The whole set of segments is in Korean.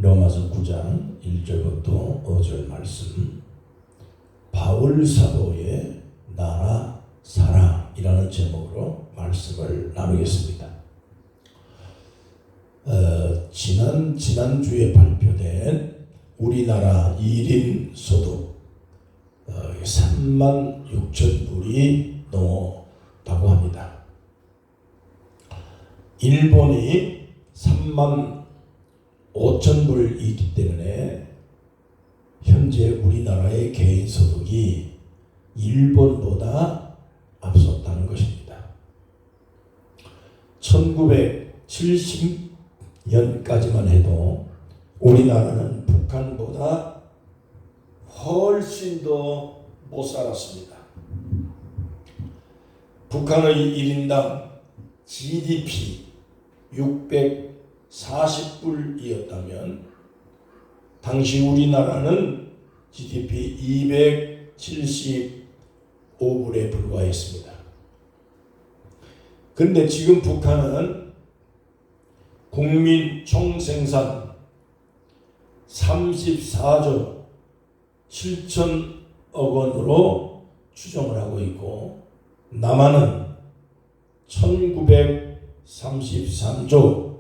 로마서 9장 1절부터 5절 말씀, 바울 사도의 나라 사랑이라는 제목으로 말씀을 나누겠습니다. 지난주에 발표된 우리나라 1인 소득 3만 6천 불이 넘었다고 합니다. 일본이 3만 5천 불이기 때문에 현재 우리나라의 개인 소득이 일본보다 앞섰다는 것입니다. 1970년까지만 해도 우리나라는 북한보다 훨씬 더 못 살았습니다. 북한의 1인당 GDP 640불이었다면 당시 우리나라는 GDP 275불에 불과했습니다. 그런데 지금 북한은 국민 총생산 34조 7천억 원으로 추정을 하고 있고, 남한은 1933조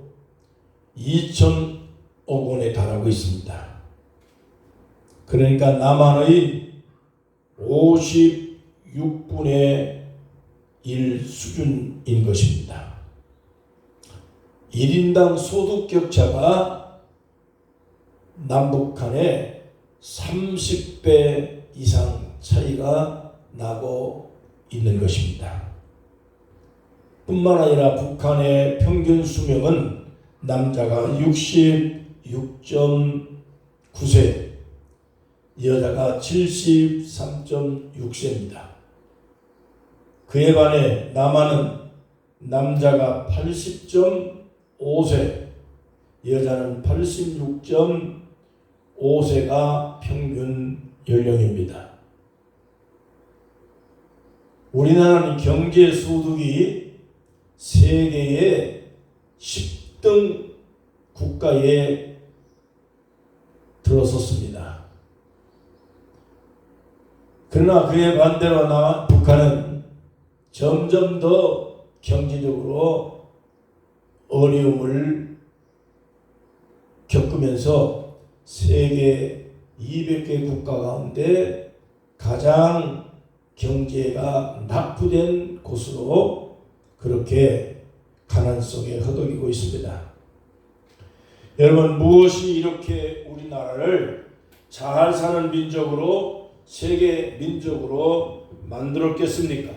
2천억 원에 달하고 있습니다. 그러니까 남한의 56분의 1 수준인 것입니다. 1인당 소득 격차가 남북한의 30배 이상 차이가 나고 있는 것입니다. 뿐만 아니라 북한의 평균 수명은 남자가 66.9세, 여자가 73.6세입니다. 그에 반해 남한은 남자가 80.5세, 여자는 86.5세가 평균 연령입니다. 우리나라는 경제 소득이 세계의 10등 국가에 들어섰습니다. 그러나 그에 반대로 북한은 점점 더 경제적으로 어려움을 겪으면서 세계 200개 국가 가운데 가장 경제가 낙후된 곳으로 그렇게 가난 속에 허덕이고 있습니다. 여러분, 무엇이 이렇게 우리나라를 잘 사는 민족으로, 세계 민족으로 만들었겠습니까?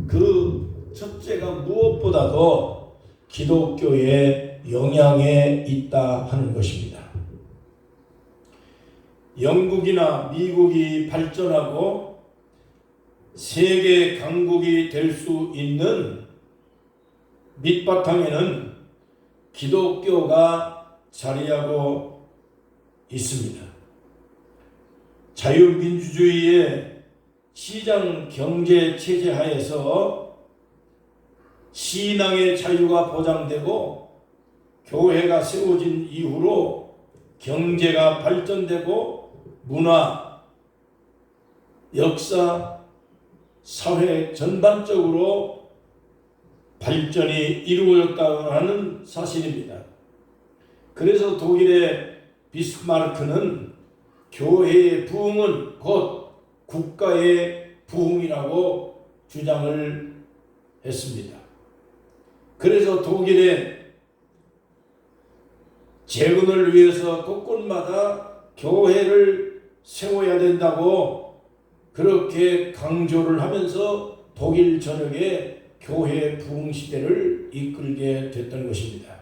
그 첫째가 무엇보다도 기독교의 영향에 있다 하는 것입니다. 영국이나 미국이 발전하고 세계 강국이 될 수 있는 밑바탕에는 기독교가 자리하고 있습니다. 자유민주주의의 시장 경제 체제 하에서 신앙의 자유가 보장되고 교회가 세워진 이후로 경제가 발전되고 문화, 역사, 사회 전반적으로 발전이 이루어졌다는 사실입니다. 그래서 독일의 비스마르크는 교회의 부흥은 곧 국가의 부흥이라고 주장을 했습니다. 그래서 독일의 재건을 위해서 곳곳마다 교회를 세워야 된다고 그렇게 강조를 하면서 독일 전역에 교회 부흥 시대를 이끌게 됐던 것입니다.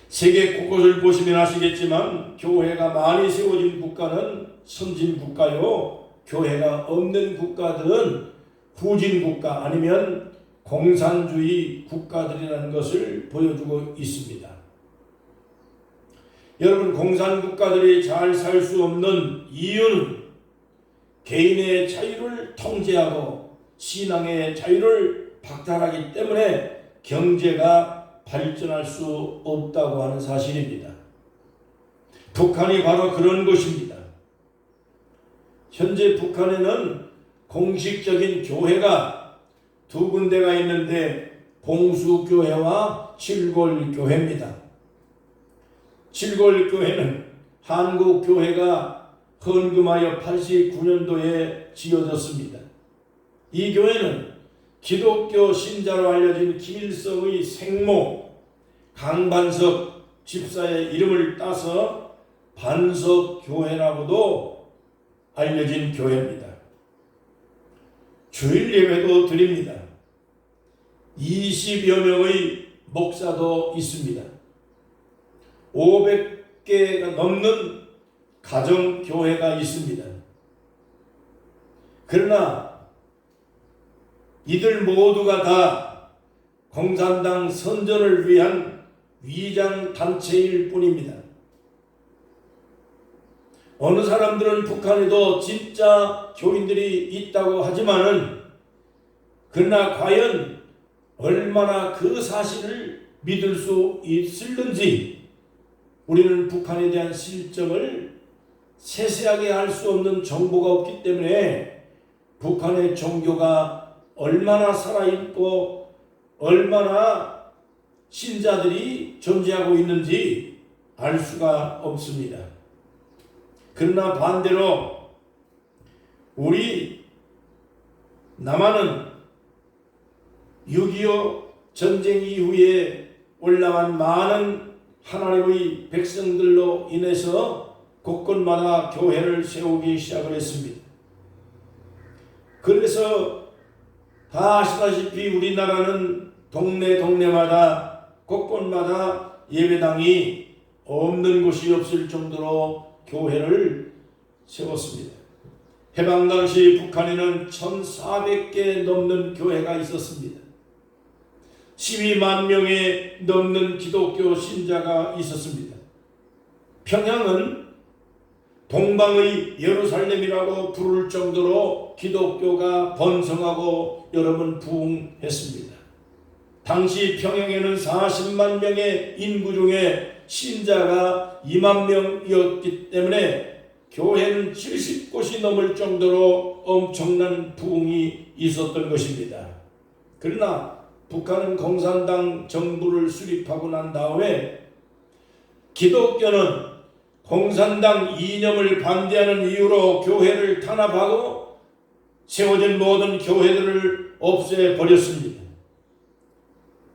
세계 곳곳을 보시면 아시겠지만 교회가 많이 세워진 국가는 선진 국가요, 교회가 없는 국가들은 후진 국가 아니면 공산주의 국가들이라는 것을 보여주고 있습니다. 여러분, 공산 국가들이 잘 살 수 없는 이유는 개인의 자유를 통제하고 신앙의 자유를 박탈하기 때문에 경제가 발전할 수 없다고 하는 사실입니다. 북한이 바로 그런 곳입니다. 현재 북한에는 공식적인 교회가 두 군데가 있는데 봉수교회와 칠골교회입니다. 칠골교회는 한국교회가 헌금하여 89년도에 지어졌습니다. 이 교회는 기독교 신자로 알려진 김일성의 생모 강반석 집사의 이름을 따서 반석교회라고도 알려진 교회입니다. 주일 예배도 드립니다. 20여 명의 목사도 있습니다. 500개가 넘는 가정교회가 있습니다. 그러나 이들 모두가 다 공산당 선전을 위한 위장단체일 뿐입니다. 어느 사람들은 북한에도 진짜 교인들이 있다고 하지만은 그러나 과연 얼마나 그 사실을 믿을 수 있을는지 우리는 북한에 대한 실정을 세세하게 알 수 없는 정보가 없기 때문에 북한의 종교가 얼마나 살아있고 얼마나 신자들이 존재하고 있는지 알 수가 없습니다. 그러나 반대로 우리 남한은 6.25 전쟁 이후에 올라간 많은 하나님의 백성들로 인해서 곳곳마다 교회를 세우기 시작을 했습니다. 그래서 다 아시다시피 우리나라는 동네마다 곳곳마다 예배당이 없는 곳이 없을 정도로 교회를 세웠습니다. 해방 당시 북한에는 1,400개 넘는 교회가 있었습니다. 12만 명에 넘는 기독교 신자가 있었습니다. 평양은 동방의 예루살렘이라고 부를 정도로 기독교가 번성하고 여러 번 부흥했습니다. 당시 평양에는 40만 명의 인구 중에 신자가 2만 명이었기 때문에 교회는 70곳이 넘을 정도로 엄청난 부흥이 있었던 것입니다. 그러나 북한은 공산당 정부를 수립하고 난 다음에 기독교는 공산당 이념을 반대하는 이유로 교회를 탄압하고 세워진 모든 교회들을 없애버렸습니다.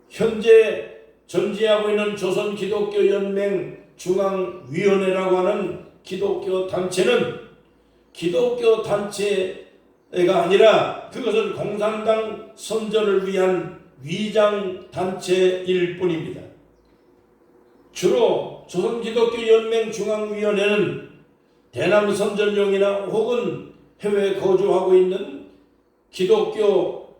현재 존재하고 있는 조선기독교연맹 중앙위원회라고 하는 기독교 단체는 기독교 단체가 아니라 그것은 공산당 선전을 위한 위장 단체일 뿐입니다. 주로 조선기독교연맹 중앙위원회는 대남 선전용이나 혹은 해외에 거주하고 있는 기독교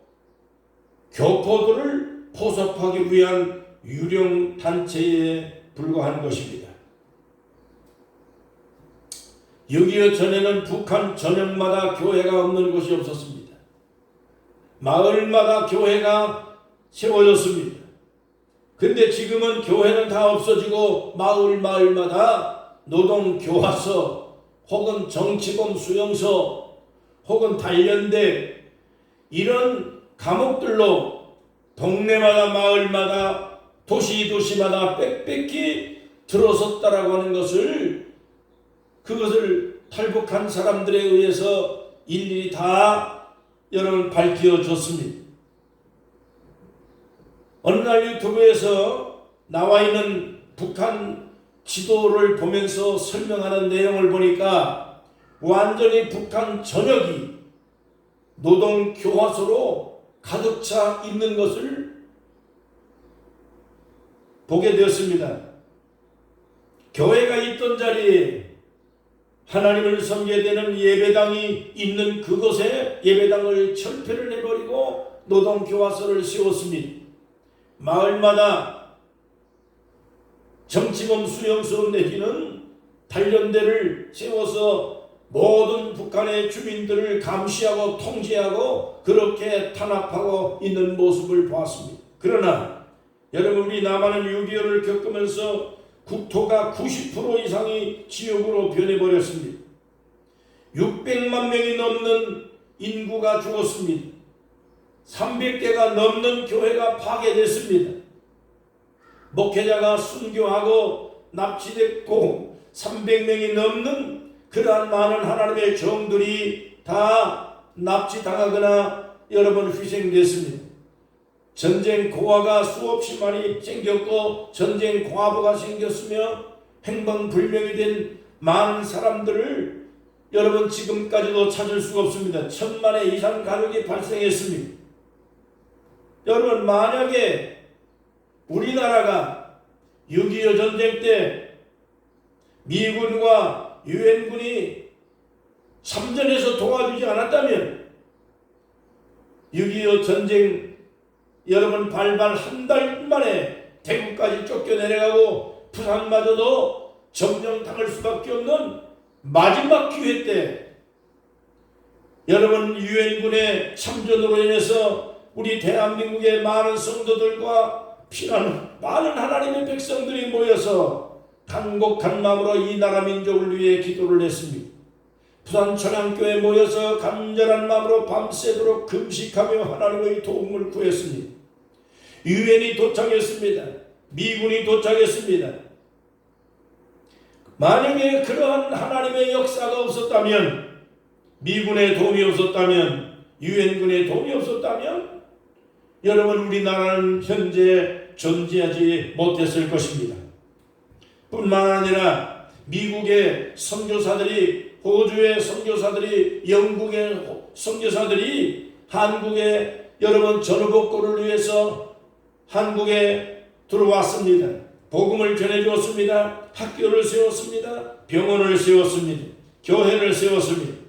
교포들을 포섭하기 위한 유령 단체에 불과한 것입니다. 6.25 전에는 북한 전역마다 교회가 없는 곳이 없었습니다. 마을마다 교회가 세워졌습니다. 근데 지금은 교회는 다 없어지고 마을마다 노동교화소 혹은 정치범 수용소 혹은 단련대 이런 감옥들로 동네마다 마을마다 도시마다 빽빽히 들어섰다라고 하는 것을 그것을 탈북한 사람들에 의해서 일일이 다 여러분 밝혀졌습니다. 어느 날 유튜브에서 나와 있는 북한 지도를 보면서 설명하는 내용을 보니까 완전히 북한 전역이 노동교화소로 가득 차 있는 것을 보게 되었습니다. 교회가 있던 자리에 하나님을 섬기게 되는 예배당이 있는 그곳에 예배당을 철폐를 해버리고 노동교화소를 세웠습니다. 마을마다 정치범 수용소 내지는 단련대를 세워서 모든 북한의 주민들을 감시하고 통제하고 그렇게 탄압하고 있는 모습을 보았습니다. 그러나 여러분, 우리 남한은 6.25를 겪으면서 국토가 90% 이상이 지옥으로 변해버렸습니다. 600만 명이 넘는 인구가 죽었습니다. 300개가 넘는 교회가 파괴됐습니다. 목회자가 순교하고 납치됐고 300명이 넘는 그러한 많은 하나님의 종들이 다 납치당하거나 여러분 희생됐습니다. 전쟁 고아가 수없이 많이 생겼고 전쟁 과부가 생겼으며 행방불명이 된 많은 사람들을 여러분 지금까지도 찾을 수가 없습니다. 1000만의 이상 가족이 발생했습니다. 여러분, 만약에 우리나라가 6.25 전쟁 때 미군과 유엔군이 참전해서 도와주지 않았다면 6.25 전쟁 여러분 발발 한 달 만에 대구까지 쫓겨내려가고 부산마저도 점령당할 수밖에 없는 마지막 기회 때 여러분 유엔군의 참전으로 인해서 우리 대한민국의 많은 성도들과 피나는 많은 하나님의 백성들이 모여서 간곡한 마음으로 이 나라 민족을 위해 기도를 했습니다. 부산 천양교회에 모여서 간절한 마음으로 밤새도록 금식하며 하나님의 도움을 구했습니다. 유엔이 도착했습니다. 미군이 도착했습니다. 만약에 그러한 하나님의 역사가 없었다면, 미군의 도움이 없었다면, 유엔군의 도움이 없었다면 여러분, 우리나라는 현재 존재하지 못했을 것입니다. 뿐만 아니라 미국의 선교사들이, 호주의 선교사들이, 영국의 선교사들이 한국의 여러분 전후복고를 위해서 한국에 들어왔습니다. 복음을 전해주었습니다. 학교를 세웠습니다. 병원을 세웠습니다. 교회를 세웠습니다.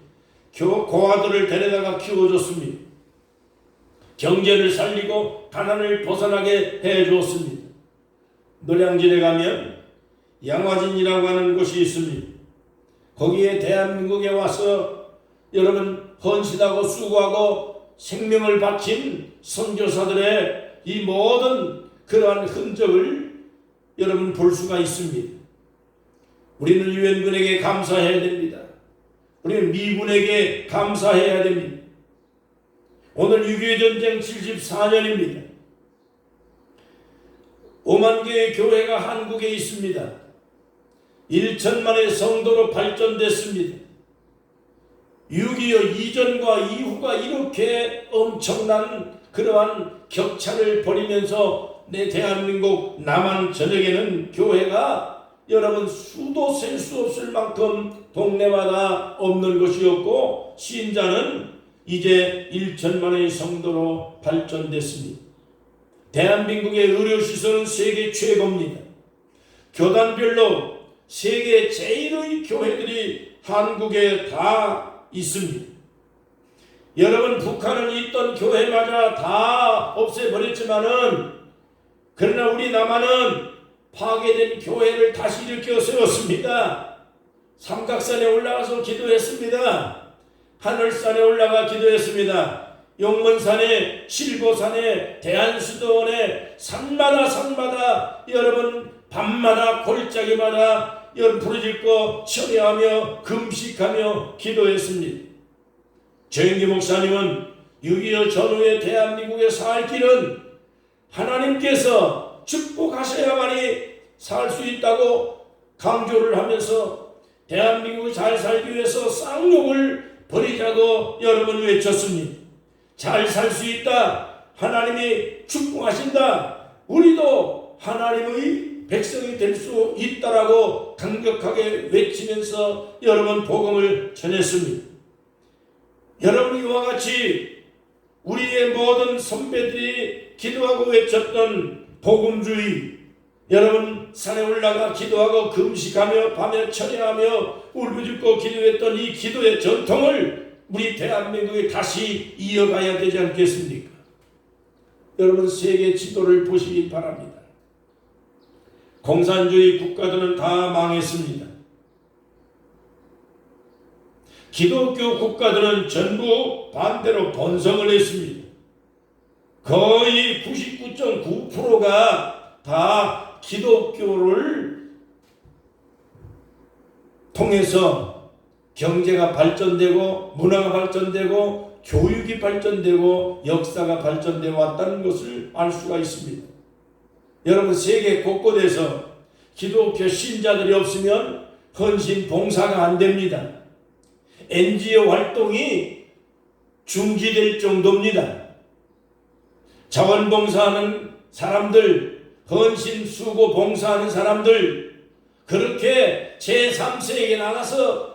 고아들을 데려다가 키워줬습니다. 경제를 살리고 가난을 벗어나게 해주었습니다. 노량진에 가면 양화진이라고 하는 곳이 있습니다. 거기에 대한민국에 와서 여러분 헌신하고 수고하고 생명을 바친 선교사들의 이 모든 그러한 흔적을 여러분 볼 수가 있습니다. 우리는 유엔군에게 감사해야 됩니다. 우리는 미군에게 감사해야 됩니다. 오늘 6.25 전쟁 74년입니다. 5만 개의 교회가 한국에 있습니다. 1천만의 성도로 발전됐습니다. 6.25 이전과 이후가 이렇게 엄청난 그러한 격차를 벌이면서 내 대한민국 남한 전역에는 교회가 여러분 수도 셀 수 없을 만큼 동네마다 없는 것이었고, 신자는 이제 1천만의 성도로 발전됐습니다. 대한민국의 의료시설은 세계 최고입니다. 교단별로 세계 제일의 교회들이 한국에 다 있습니다. 여러분, 북한은 있던 교회마저 다 없애버렸지만은, 그러나 우리 남한은 파괴된 교회를 다시 일으켜 세웠습니다. 삼각산에 올라가서 기도했습니다. 하늘산에 올라가 기도했습니다. 용문산에, 실보산에, 대한수도원에 산마다 여러분 밤마다 골짜기마다 여러분 부르짖고 철회하며 금식하며 기도했습니다. 조영기 목사님은 6.25 전후의 대한민국에 살 길은 하나님께서 축복하셔야만이 살 수 있다고 강조를 하면서 대한민국이 잘 살기 위해서 쌍욕을 버리자고 여러분 외쳤습니다. 잘 살 수 있다. 하나님이 축복하신다. 우리도 하나님의 백성이 될 수 있다라고 강력하게 외치면서 여러분 복음을 전했습니다. 여러분, 이와 같이 우리의 모든 선배들이 기도하고 외쳤던 복음주의, 여러분 산에 올라가 기도하고 금식하며 밤에 철야하며 울부짖고 기도했던 이 기도의 전통을 우리 대한민국이 다시 이어가야 되지 않겠습니까? 여러분, 세계 지도를 보시기 바랍니다. 공산주의 국가들은 다 망했습니다. 기독교 국가들은 전부 반대로 번성을 했습니다. 거의 99.9%가 다 기독교를 통해서 경제가 발전되고 문화가 발전되고 교육이 발전되고 역사가 발전되어 왔다는 것을 알 수가 있습니다. 여러분, 세계 곳곳에서 기독교 신자들이 없으면 헌신 봉사가 안 됩니다. NGO 활동이 중지될 정도입니다. 자원봉사하는 사람들, 헌신 수고 봉사하는 사람들, 그렇게 제3세에게 나가서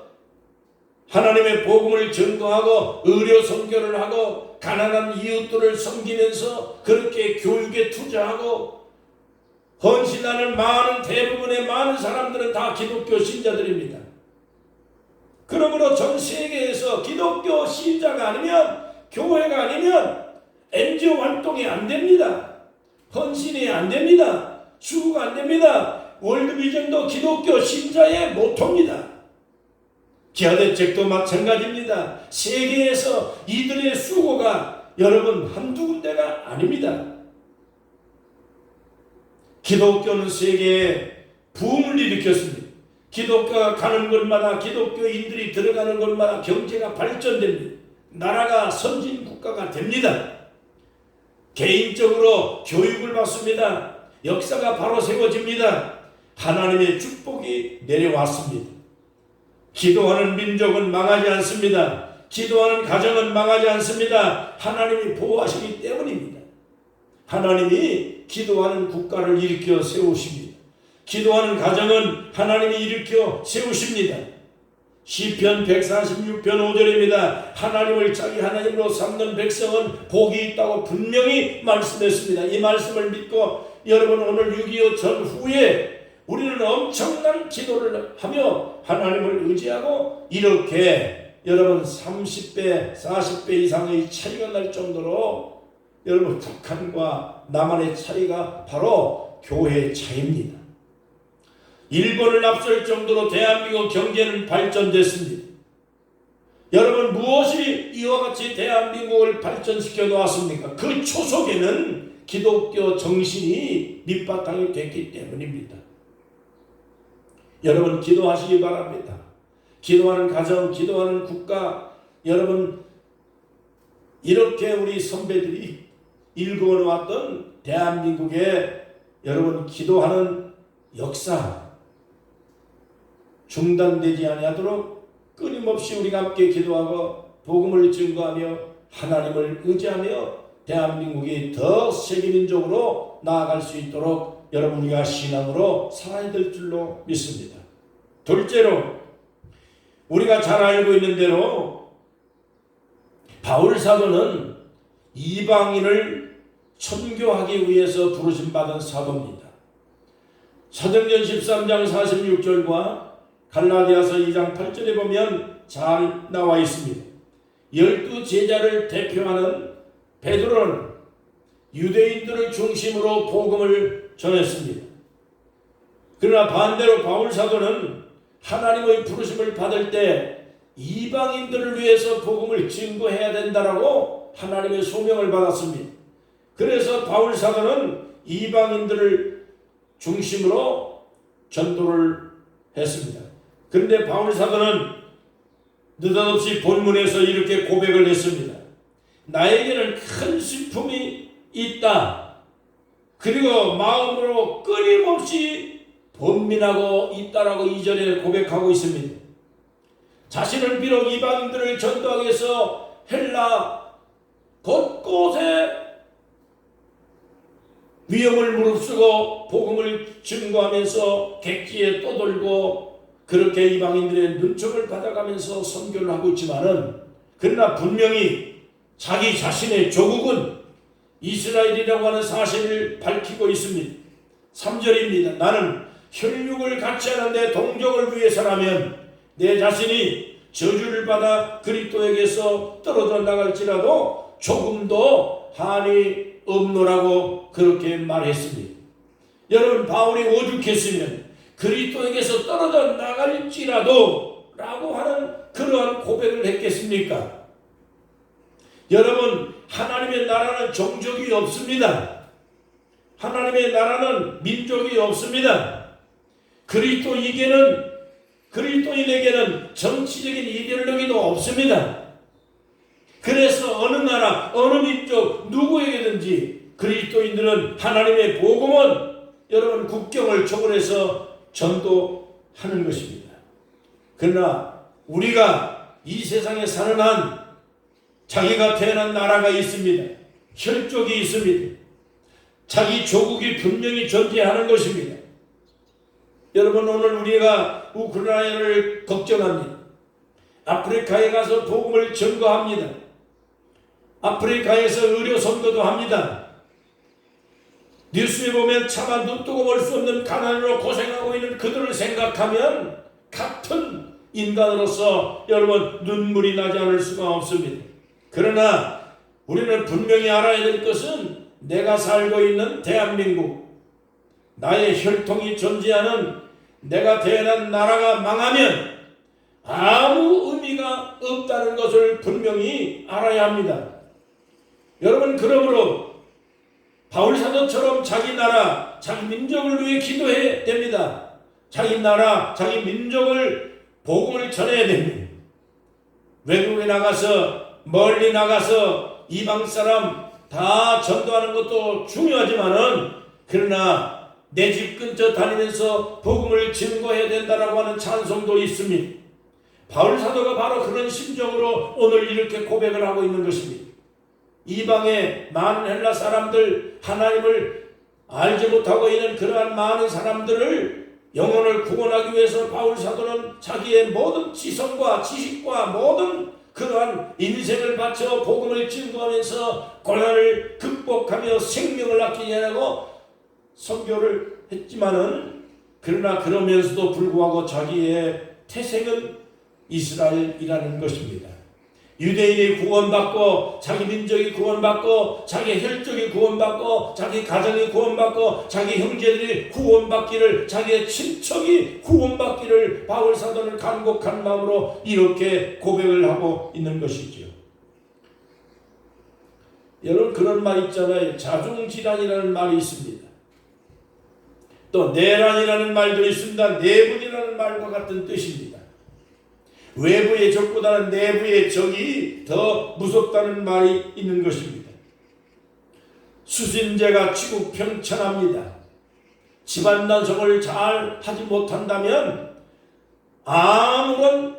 하나님의 복음을 전거하고 의료 선교를 하고 가난한 이웃들을 섬기면서 그렇게 교육에 투자하고 헌신하는 대부분의 많은 사람들은 다 기독교 신자들입니다. 그러므로 전 세계에서 기독교 신자가 아니면, 교회가 아니면 NGO 활동이 안 됩니다. 헌신이 안 됩니다. 수고가 안 됩니다. 월드비전도 기독교 신자의 모토입니다. 기아대책도 마찬가지입니다. 세계에서 이들의 수고가 여러분 한두 군데가 아닙니다. 기독교는 세계에 붐을 일으켰습니다. 기독교가 가는 곳마다, 기독교인들이 들어가는 곳마다 경제가 발전됩니다. 나라가 선진 국가가 됩니다. 개인적으로 교육을 받습니다. 역사가 바로 세워집니다. 하나님의 축복이 내려왔습니다. 기도하는 민족은 망하지 않습니다. 기도하는 가정은 망하지 않습니다. 하나님이 보호하시기 때문입니다. 하나님이 기도하는 국가를 일으켜 세우십니다. 기도하는 가정은 하나님이 일으켜 세우십니다. 시편 146편 5절입니다. 하나님을 자기 하나님으로 삼는 백성은 복이 있다고 분명히 말씀했습니다. 이 말씀을 믿고 여러분, 오늘 6.25 전후에 우리는 엄청난 기도를 하며 하나님을 의지하고 이렇게 여러분 30배, 40배 이상의 차이가 날 정도로 여러분 북한과 남한의 차이가 바로 교회의 차이입니다. 일본을 앞설 정도로 대한민국 경제는 발전됐습니다. 여러분, 무엇이 이와 같이 대한민국을 발전시켜 놓았습니까? 그 초석에는 기독교 정신이 밑바탕이 됐기 때문입니다. 여러분, 기도하시기 바랍니다. 기도하는 가정, 기도하는 국가, 여러분, 이렇게 우리 선배들이 일궈놓았던 대한민국의 여러분 기도하는 역사 중단되지 아니하도록 끊임없이 우리가 함께 기도하고 복음을 증거하며 하나님을 의지하며 대한민국이 더 세계민족으로 나아갈 수 있도록 여러분, 우리가 신앙으로 살아야 될 줄로 믿습니다. 둘째로, 우리가 잘 알고 있는 대로 바울 사도는 이방인을 선교하기 위해서 부르심받은 사도입니다. 사도행전 13장 46절과 갈라디아서 2장 8절에 보면 잘 나와 있습니다. 12 제자를 대표하는 베드로는 유대인들을 중심으로 복음을 전했습니다. 그러나 반대로 바울 사도는 하나님의 부르심을 받을 때 이방인들을 위해서 복음을 증거해야 된다라고 하나님의 소명을 받았습니다. 그래서 바울 사도는 이방인들을 중심으로 전도를 했습니다. 그런데 바울 사도는 느닷없이 본문에서 이렇게 고백을 했습니다. 나에게는 큰 슬픔이 있다. 그리고 마음으로 끊임없이 번민하고 있다라고 2절에 고백하고 있습니다. 자신은 비록 이방인들을 전도하기 위해서 헬라 곳곳에 위험을 무릅쓰고 복음을 증거하면서 객지에 떠돌고 그렇게 이방인들의 눈총을 받아가면서 선교를 하고 있지만은, 그러나 분명히 자기 자신의 조국은 이스라엘이라고 하는 사실을 밝히고 있습니다. 3절입니다. 나는 혈육을 같이 하는데 동족을 위해서라면 내 자신이 저주를 받아 그리스도에게서 떨어져 나갈지라도 조금도 한이 없노라고 그렇게 말했습니다. 여러분, 바울이 오죽했으면 그리스도에게서 떨어져 나갈지라도 라고 하는 그러한 고백을 했겠습니까? 여러분, 하나님의 나라는 종족이 없습니다. 하나님의 나라는 민족이 없습니다. 그리스도인에게는 정치적인 이데올로기도 없습니다. 그래서 어느 나라, 어느 민족, 누구에게든지 그리스도인들은 하나님의 복음은 여러분 국경을 초월해서 전도하는 것입니다. 그러나 우리가 이 세상에 사는 한 자기가 태어난 나라가 있습니다. 혈족이 있습니다. 자기 조국이 분명히 존재하는 것입니다. 여러분, 오늘 우리가 우크라이나를 걱정합니다. 아프리카에 가서 복음을 전거합니다. 아프리카에서 의료 선교도 합니다. 뉴스에 보면 차마 눈뜨고 볼 수 없는 가난으로 고생하고 있는 그들을 생각하면 같은 인간으로서 여러분 눈물이 나지 않을 수가 없습니다. 그러나 우리는 분명히 알아야 될 것은 내가 살고 있는 대한민국, 나의 혈통이 존재하는 내가 태어난 나라가 망하면 아무 의미가 없다는 것을 분명히 알아야 합니다. 여러분, 그러므로 바울사도처럼 자기 나라, 자기 민족을 위해 기도해야 됩니다. 자기 나라, 자기 민족을 복음을 전해야 됩니다. 외국에 나가서, 멀리 나가서 이방 사람 다 전도하는 것도 중요하지만은, 그러나 내 집 근처 다니면서 복음을 증거해야 된다라고 하는 찬송도 있습니다. 바울사도가 바로 그런 심정으로 오늘 이렇게 고백을 하고 있는 것입니다. 이방의 많은 헬라 사람들, 하나님을 알지 못하고 있는 그러한 많은 사람들을 영혼을 구원하기 위해서 바울사도는 자기의 모든 지성과 지식과 모든 그러한 인생을 바쳐 복음을 증거하면서 고난을 극복하며 생명을 아끼지 않고 선교를 했지만은, 그러나 그러면서도 불구하고 자기의 태생은 이스라엘이라는 것입니다. 유대인이 구원받고, 자기 민족이 구원받고, 자기 혈족이 구원받고, 자기 가정이 구원받고, 자기 형제들이 구원받기를, 자기의 친척이 구원받기를 바울사도는 간곡한 마음으로 이렇게 고백을 하고 있는 것이죠. 여러분, 그런 말 있잖아요. 자중질환이라는 말이 있습니다. 또 내란이라는 말도 있습니다. 내분이라는 말과 같은 뜻입니다. 외부의 적보다는 내부의 적이 더 무섭다는 말이 있는 것입니다. 수신제가 치국평천합니다. 집안 단속을 잘 하지 못한다면 아무런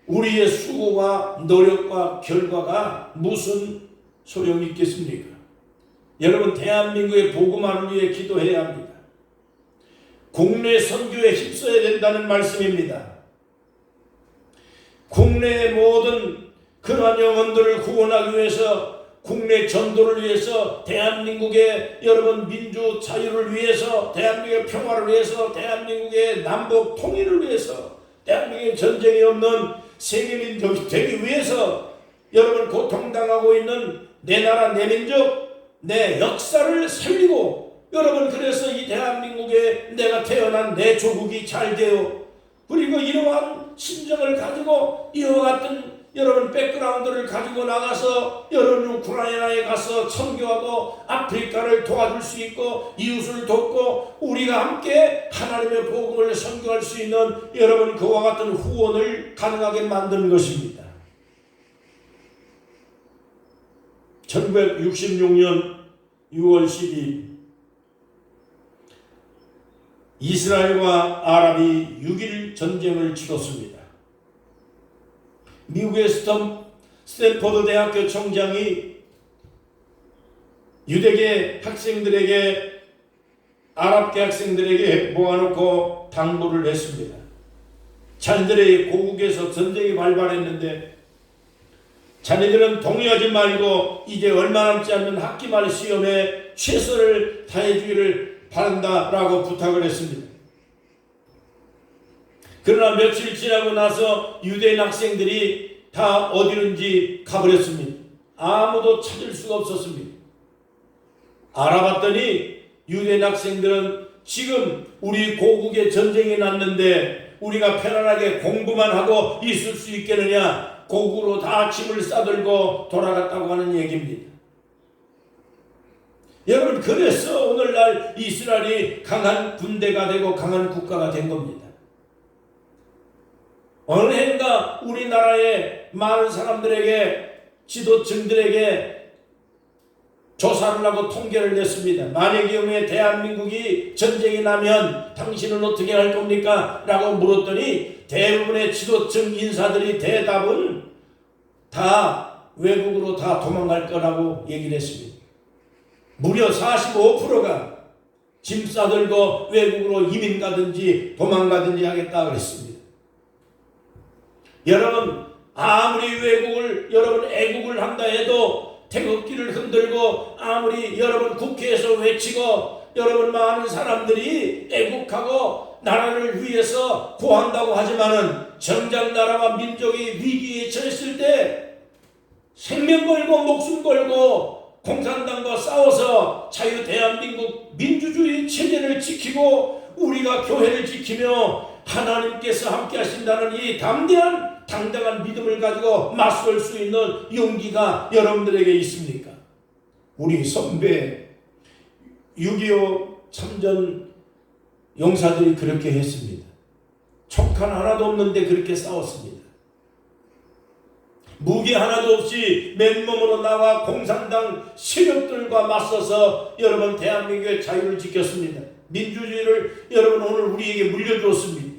우리의 수고와 노력과 결과가 무슨 소용이 있겠습니까? 여러분, 대한민국의 복음화를 위해 기도해야 합니다. 국내 선교에 힘써야 된다는 말씀입니다. 국내의 모든 그러한 영혼들을 구원하기 위해서, 국내 전도를 위해서, 대한민국의 여러분 민주 자유를 위해서, 대한민국의 평화를 위해서, 대한민국의 남북 통일을 위해서, 대한민국의 전쟁이 없는 세계민족이 되기 위해서 여러분 고통당하고 있는 내 나라, 내 민족, 내 역사를 살리고, 여러분 그래서 이 대한민국에 내가 태어난 내 조국이 잘 되어, 그리고 이러한 심정을 가지고 이와 같은 여러분 백그라운드를 가지고 나가서 여러분 우크라이나에 가서 선교하고 아프리카를 도와줄 수 있고 이웃을 돕고 우리가 함께 하나님의 복음을 선교할 수 있는 여러분 그와 같은 후원을 가능하게 만드는 것입니다. 1966년 6월 12일 이스라엘과 아랍이 6.1 전쟁을 치렀습니다. 미국의 스탠포드 대학교 총장이 유대계 학생들에게, 아랍계 학생들에게 모아놓고 당부를 했습니다. 자기들의 고국에서 전쟁이 발발했는데 자네들은 동의하지 말고 이제 얼마 남지 않는 학기말 시험에 최선을 다해주기를 바란다라고 부탁을 했습니다. 그러나 며칠 지나고 나서 유대인 학생들이 다 어디든지 가버렸습니다. 아무도 찾을 수가 없었습니다. 알아봤더니 유대인 학생들은 지금 우리 고국에 전쟁이 났는데 우리가 편안하게 공부만 하고 있을 수 있겠느냐, 고국으로 다 짐을 싸들고 돌아갔다고 하는 얘기입니다. 여러분, 그래서 오늘날 이스라엘이 강한 군대가 되고 강한 국가가 된 겁니다. 어느 해인가 우리나라의 많은 사람들에게, 지도층들에게 조사를 하고 통계를 냈습니다. 만약의 경우에 대한민국이 전쟁이 나면 당신은 어떻게 할 겁니까? 라고 물었더니 대부분의 지도층 인사들이 대답은 다 외국으로 다 도망갈 거라고 얘기를 했습니다. 무려 45%가 짐 싸들고 외국으로 이민 가든지 도망가든지 하겠다 그랬습니다. 여러분, 아무리 외국을 여러분 애국을 한다 해도 태극기를 흔들고 아무리 여러분 국회에서 외치고 여러분 많은 사람들이 애국하고 나라를 위해서 구한다고 하지만은 정작 나라와 민족이 위기에 처했을 때 생명 걸고 목숨 걸고 공산당과 싸워서 자유 대한민국 민주주의 체제를 지키고 우리가 교회를 지키며 하나님께서 함께 하신다는 이 담대한 당당한 믿음을 가지고 맞설 수 있는 용기가 여러분들에게 있습니까? 우리 선배 6.25 참전 용사들이 그렇게 했습니다. 촉한 하나도 없는데 그렇게 싸웠습니다. 무기 하나도 없이 맨몸으로 나와 공산당 세력들과 맞서서 여러분 대한민국의 자유를 지켰습니다. 민주주의를 여러분 오늘 우리에게 물려주었습니다.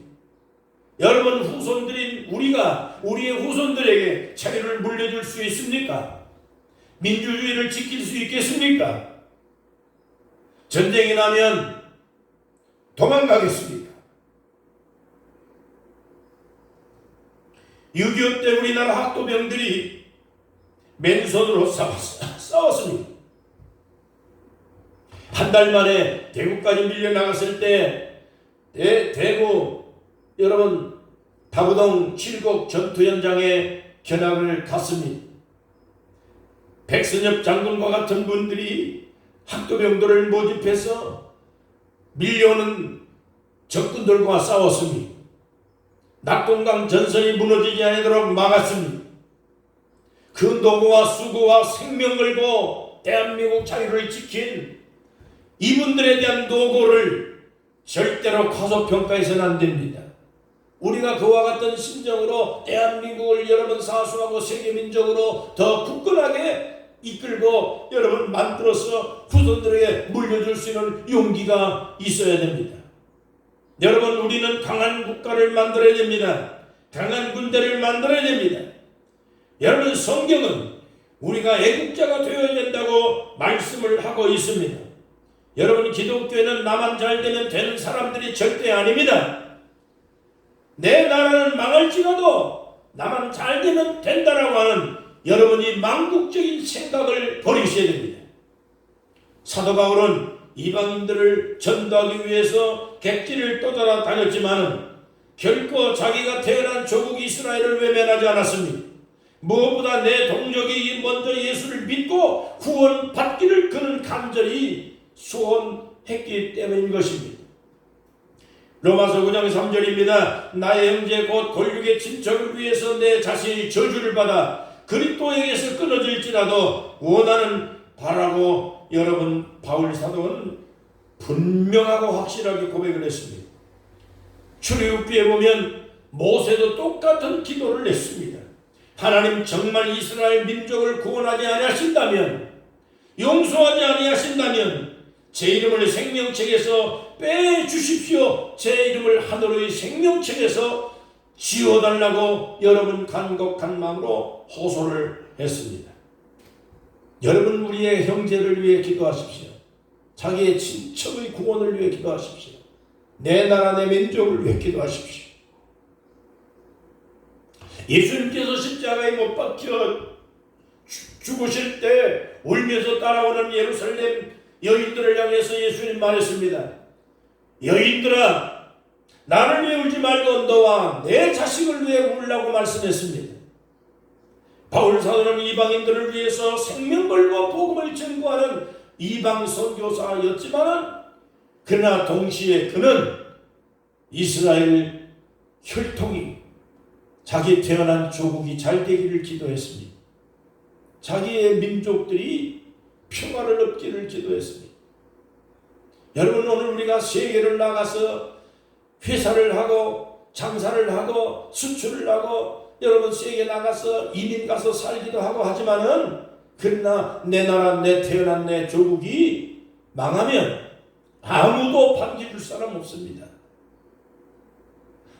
여러분 후손들인 우리가 우리의 후손들에게 자유를 물려줄 수 있습니까? 민주주의를 지킬 수 있겠습니까? 전쟁이 나면 도망가겠습니까? 6.25 때 우리나라 학도병들이 맨손으로 싸웠습니다. 한 달 만에 대구까지 밀려나갔을 때 대구 여러분 다부동 칠곡 전투 현장에 견학을 갔습니다. 백선엽 장군과 같은 분들이 학도병들을 모집해서 밀려오는 적군들과 싸웠습니다. 낙동강 전선이 무너지지 않도록 막았습니다. 그 노고와 수고와 생명 걸고 대한민국 자유를 지킨 이분들에 대한 노고를 절대로 과소평가해서는 안 됩니다. 우리가 그와 같은 심정으로 대한민국을 여러분 사수하고 세계민족으로 더 굳건하게 이끌고 여러분 만들어서 후손들에게 물려줄 수 있는 용기가 있어야 됩니다. 여러분, 우리는 강한 국가를 만들어야 됩니다. 강한 군대를 만들어야 됩니다. 여러분, 성경은 우리가 애국자가 되어야 된다고 말씀을 하고 있습니다. 여러분, 기독교회는 나만 잘 되면 되는 사람들이 절대 아닙니다. 내 나라는 망할지라도 나만 잘 되면 된다라고 하는 여러분이 망국적인 생각을 버리셔야 됩니다. 사도 바울은 이방인들을 전도하기 위해서 객지를 떠돌아 다녔지만은 결코 자기가 태어난 조국 이스라엘을 외면하지 않았습니다. 무엇보다 내 동족이 먼저 예수를 믿고 구원받기를 그는 간절히 소원했기 때문인 것입니다. 로마서 9장 3절입니다. 나의 형제 곧 권력의 친척을 위해서 내 자신이 저주를 받아 그리스도에게서 끊어질지라도 원하는 바라고 여러분 바울 사도는 분명하고 확실하게 고백을 했습니다. 출애굽기에 보면 모세도 똑같은 기도를 했습니다. 하나님 정말 이스라엘 민족을 구원하지 아니하신다면, 용서하지 아니하신다면 제 이름을 생명책에서 빼주십시오. 제 이름을 하늘의 생명책에서 지워달라고 여러분 간곡한 마음으로 호소를 했습니다. 여러분, 우리의 형제를 위해 기도하십시오. 자기의 친척의 구원을 위해 기도하십시오. 내 나라 내 민족을 위해 기도하십시오. 예수님께서 십자가에 못 박혀 죽으실 때 울면서 따라오는 예루살렘 여인들을 향해서 예수님 말했습니다. 여인들아, 나를 위해 울지 말고 너와 내 자식을 위해 울라고 말씀했습니다. 바울 사도는 이방인들을 위해서 생명 걸고 복음을 전구하는 이방 선교사였지만 그러나 동시에 그는 이스라엘 혈통이 자기 태어난 조국이 잘 되기를 기도했습니다. 자기의 민족들이 평화를 얻기를 기도했습니다. 여러분, 오늘 우리가 세계를 나가서 회사를 하고 장사를 하고 수출을 하고 여러분 세계 나가서 이민 가서 살기도 하고 하지만은, 그러나 내 나라, 내 태어난 내 조국이 망하면 아무도 반겨줄 사람 없습니다.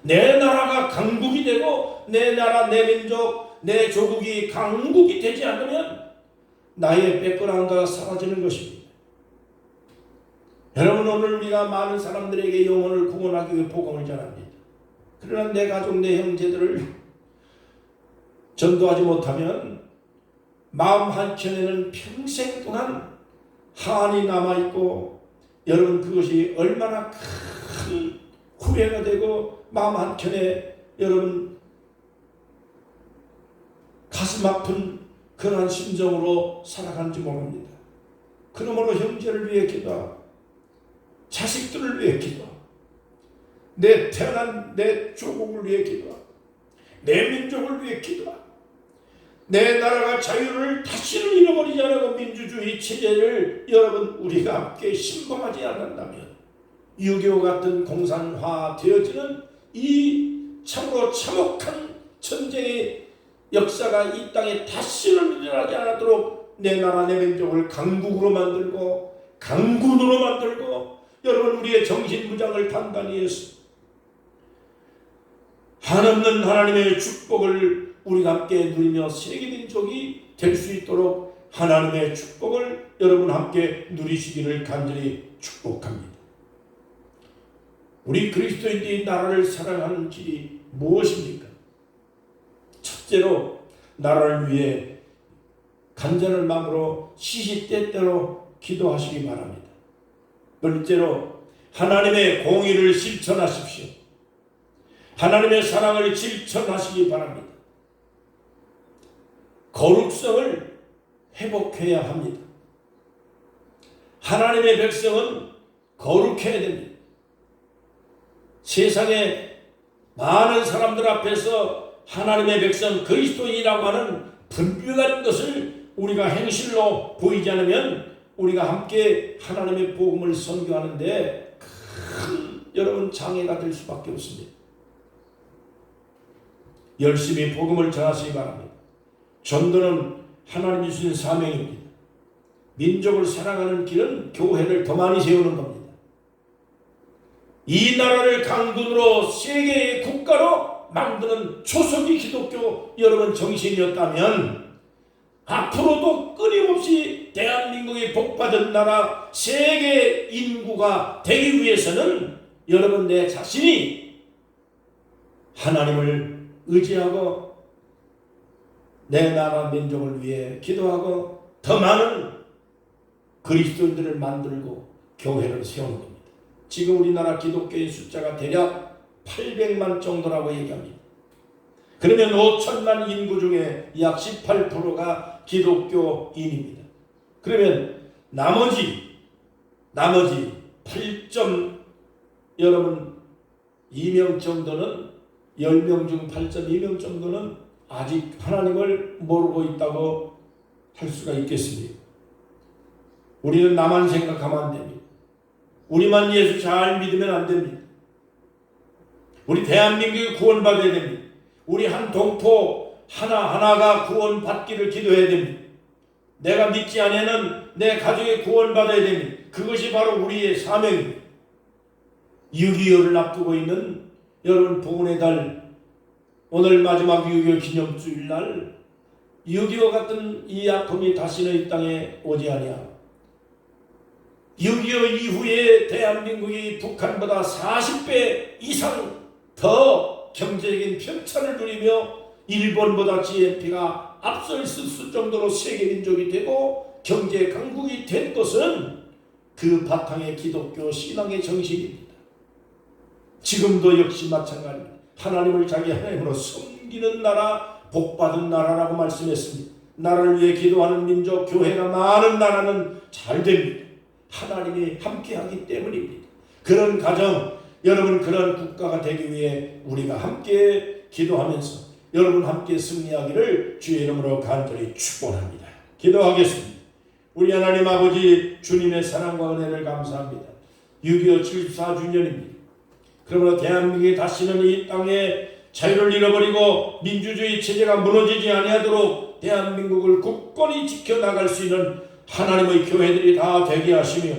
내 나라가 강국이 되고 내 나라, 내 민족, 내 조국이 강국이 되지 않으면 나의 백그라운드가 사라지는 것입니다. 여러분, 오늘 우리가 많은 사람들에게 영혼을 구원하기 위해 복음을 전합니다. 그러나 내 가족, 내 형제들을 전도하지 못하면 마음 한켠에는 평생 동안 한이 남아있고, 여러분 그것이 얼마나 큰 후회가 되고 마음 한켠에 여러분 가슴 아픈 그러한 심정으로 살아가는지 모릅니다. 그러므로 형제를 위해 기도하고 자식들을 위해 기도하고 내 태어난 내 조국을 위해 기도하고 내 민족을 위해 기도하고 내 나라가 자유를 다시는 잃어버리지 않고 민주주의 체제를 여러분 우리가 함께 신봉하지 않는다면 6.25 같은 공산화 되어지는 이 참으로 참혹한 전쟁의 역사가 이 땅에 다시는 일어나지 않도록 내 나라 내 민족을 강국으로 만들고 강군으로 만들고 여러분 우리의 정신무장을 단단히 해서 한없는 하나님의 축복을 우리가 함께 누리며 세계민족이 될 수 있도록 하나님의 축복을 여러분 함께 누리시기를 간절히 축복합니다. 우리 그리스도인들이 나라를 사랑하는 길이 무엇입니까? 첫째로 나라를 위해 간절한 마음으로 시시때때로 기도하시기 바랍니다. 둘째로 하나님의 공의를 실천하십시오. 하나님의 사랑을 실천하시기 바랍니다. 거룩성을 회복해야 합니다. 하나님의 백성은 거룩해야 됩니다. 세상에 많은 사람들 앞에서 하나님의 백성 그리스도인이라고 하는 분별한 것을 우리가 행실로 보이지 않으면 우리가 함께 하나님의 복음을 선교하는데 큰 여러분 장애가 될 수밖에 없습니다. 열심히 복음을 전하시기 바랍니다. 전도는 하나님이 주신 사명입니다. 민족을 사랑하는 길은 교회를 더 많이 세우는 겁니다. 이 나라를 강군으로 세계의 국가로 만드는 초석이 기독교 여러분 정신이었다면 앞으로도 끊임없이 대한민국이 복받은 나라 세계 인구가 되기 위해서는 여러분 내 자신이 하나님을 의지하고 내 나라 민족을 위해 기도하고 더 많은 그리스도인들을 만들고 교회를 세우는 겁니다. 지금 우리나라 기독교의 숫자가 대략 800만 정도라고 얘기합니다. 그러면 5천만 인구 중에 약 18%가 기독교인입니다. 그러면 나머지 8점 여러분 2명 정도는 10명 중 8.2명 정도는 아직 하나님을 모르고 있다고 할 수가 있겠습니다. 우리는 나만 생각하면 안 됩니다. 우리만 예수 잘 믿으면 안 됩니다. 우리 대한민국이 구원받아야 됩니다. 우리 한 동포 하나하나가 구원받기를 기도해야 됩니다. 내가 믿지 않으면 내 가족이 구원받아야 됩니다. 그것이 바로 우리의 사명입니다. 6.25를 앞두고 있는 여러분 복원의 달 오늘 마지막 6.25 기념주일날 6.25 같은 이 아픔이 다시는 이 땅에 오지 아니하고 6.25 이후에 대한민국이 북한보다 40배 이상 더 경제적인 편차를 누리며 일본보다 GNP가 앞서 있을 정도로 세계민족이 되고 경제 강국이 된 것은 그 바탕의 기독교 신앙의 정신입니다. 지금도 역시 마찬가지입니다. 하나님을 자기 하나님으로 섬기는 나라, 복받은 나라라고 말씀했습니다. 나라를 위해 기도하는 민족, 교회가 많은 나라는 잘 됩니다. 하나님이 함께하기 때문입니다. 그런 가정, 여러분 그런 국가가 되기 위해 우리가 함께 기도하면서 여러분 함께 승리하기를 주의 이름으로 간절히 축원합니다. 기도하겠습니다. 우리 하나님 아버지, 주님의 사랑과 은혜를 감사합니다. 6.25 74주년입니다. 그러므로 대한민국이 다시는 이 땅에 자유를 잃어버리고 민주주의 체제가 무너지지 아니하도록 대한민국을 굳건히 지켜나갈 수 있는 하나님의 교회들이 다 되게 하시며,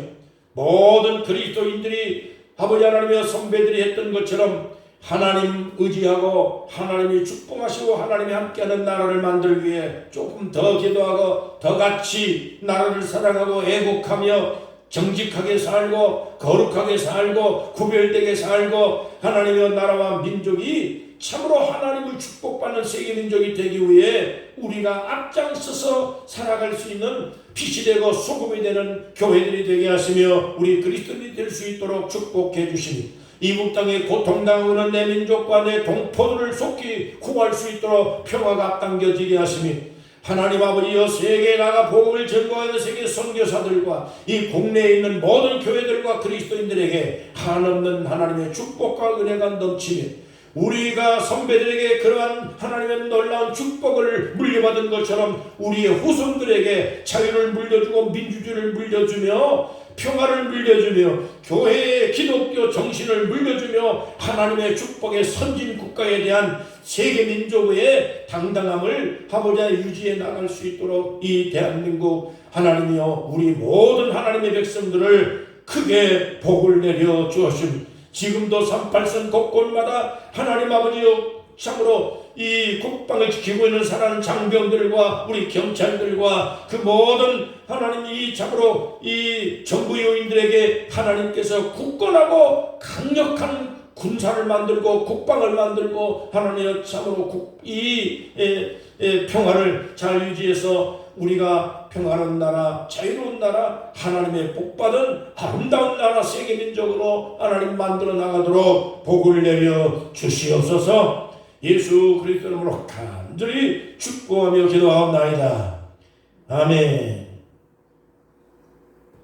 모든 그리스도인들이 아버지 하나님의 선배들이 했던 것처럼 하나님 의지하고 하나님이 축복하시고 하나님이 함께하는 나라를 만들기 위해 조금 더 기도하고 더 같이 나라를 사랑하고 애국하며 정직하게 살고 거룩하게 살고 구별되게 살고 하나님의 나라와 민족이 참으로 하나님을 축복받는 세계민족이 되기 위해 우리가 앞장서서 살아갈 수 있는 빛이 되고 소금이 되는 교회들이 되게 하시며 우리 그리스도인이 될 수 있도록 축복해 주시니, 이국 땅에 고통당하는 내 민족과 내 동포들을 속히 구할 수 있도록 평화가 앞당겨지게 하시며, 하나님 아버지여, 세계에 나가 복음을 전거하는 세계 선교사들과 이 국내에 있는 모든 교회들과 그리스도인들에게 한없는 하나님의 축복과 은혜가 넘치며, 우리가 선배들에게 그러한 하나님의 놀라운 축복을 물려받은 것처럼 우리의 후손들에게 자유를 물려주고 민주주의를 물려주며 평화를 물려주며 교회의 기독교 정신을 물려주며 하나님의 축복의 선진 국가에 대한 세계 민족의 당당함을 하고자 유지해 나갈 수 있도록 이 대한민국 하나님이여, 우리 모든 하나님의 백성들을 크게 복을 내려 주옵시며, 지금도 38선 곳곳마다 하나님 아버지여, 참으로 이 국방을 지키고 있는 사랑하는 장병들과 우리 경찰들과 그 모든 하나님 이 참으로 이 정부 요인들에게 하나님께서 굳건하고 강력한 군사를 만들고 국방을 만들고 하나님 참으로 이 평화를 잘 유지해서 우리가 평화로운 나라, 자유로운 나라, 하나님의 복받은 아름다운 나라 세계민족으로 하나님 만들어 나가도록 복을 내려 주시옵소서. 예수 그리스도 이름으로 간절히 축복하며 기도하옵나이다. 아멘.